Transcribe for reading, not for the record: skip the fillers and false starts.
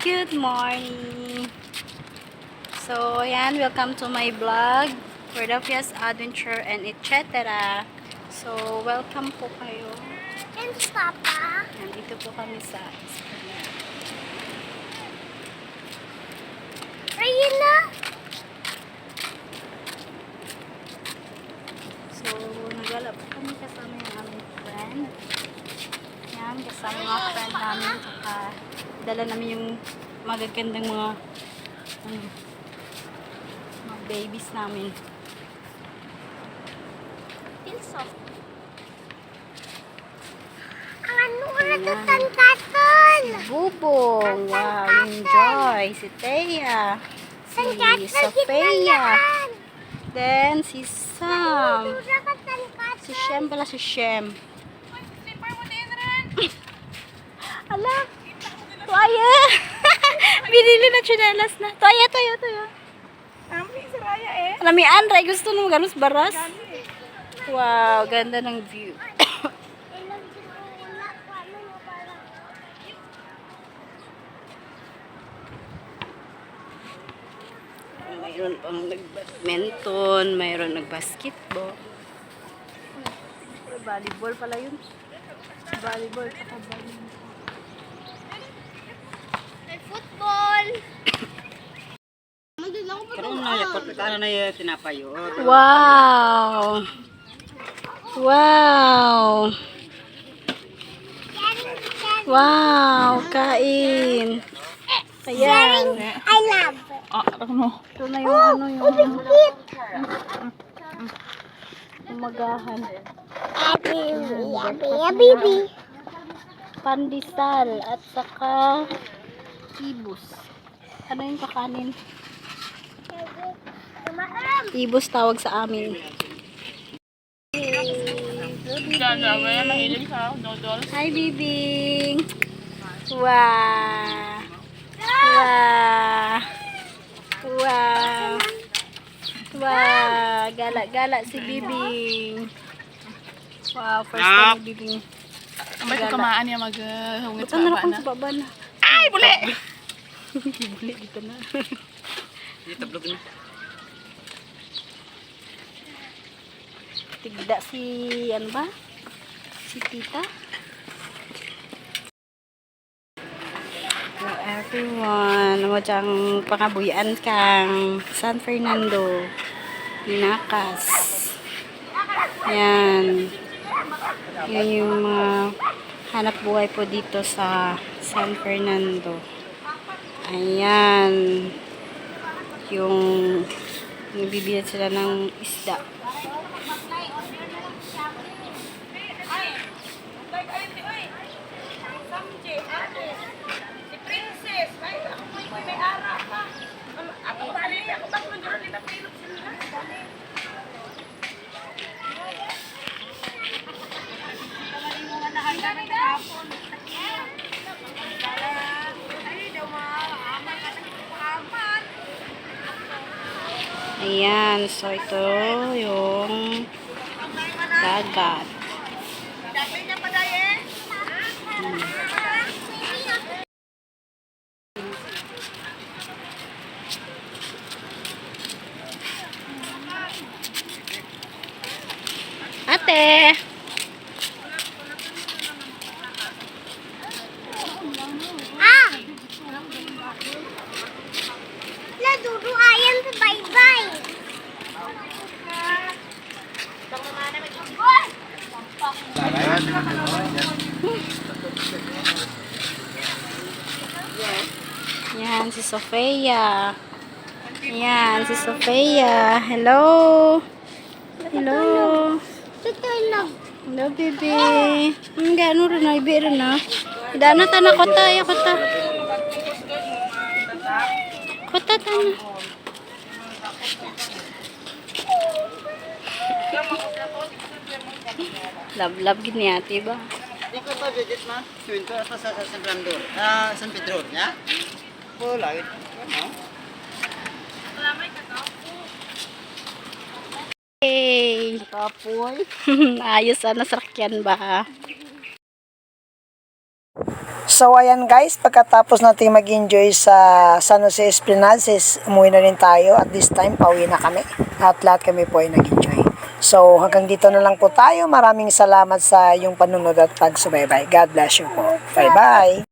Good morning! So, ayan, welcome to my vlog, Cordovia's Adventure and etc. So, welcome po kayo. And Papa. Ayan, dito po kami sa Esplanade. Ayun na. So, nagwala po kami kasama yung aming friend. Ayan, kasama yung mga friend namin. Saka, dala namin yung magagandang mga babies namin. Feel soft. Ang ano na tutan katon? Bubong. Wow, enjoy. Si Thea. Si Sophia. Then, si Sam. Si Shem pala, si Shem. Ala. Tuaya. Binili na tsinelas na. Tuaya. Lamian, Ray. Gusto nung ganos baras. Wow, ganda ng view. Mayroon pang nag-badminton, mayroon nag-basketball. Volleyball pala yun. Volleyball saka badminton. May football. Karon na ya pagkano na ya tinapayo. Wow! Wow! Wow! Kain! Ayan! I love. Ito na yung yung umagahan. Baby. Pandesal at saka ibus. Ano yung kakanin? Ibus tawag sa amin. Hi, Bibing! Wow! Wow! Wow! Wow! Gala-gala si Bibing. Wow, first time ni Bibing. May kumaan niya mag-hungit Bukan na akong sa baba na. Ay, buli! Buli dito na. Dito vlog na. Tigda si, ano ba? Si tita. Hello everyone. Ano diyang pangabuyan kang San Fernando. Inakas. Yan. Yan yung mga hanap buhay po dito sa San Fernando. Ayan. Yung nagbibigyan sila ng isda. Ayan, so ito yung dagat. Ate! Naduro ayan sa bye-bye. Yan, si Sophia. Yan, si Sophia. Hello! Hello! Tutoy lang. Hello, baby. Gano'n rin na, ibi rin na. Idana ta na kota, kota. Kota ta na. Love gini ate ba? Di ko pa visit ma. Swinto ata sa San Fernando. San Pedro, ya? Oh, lagi. Ano? Hey! Kapoy. Ayos sana sakyan ba? So, ayan guys, pagkatapos natin mag-enjoy sa San Jose Esplanade, umuwi na rin tayo. At this time, pauwi na kami. At lahat kami po ay nag-enjoy. So, hanggang dito na lang po tayo. Maraming salamat sa iyong panunod at pagsubaybay. God bless you po. Bye-bye!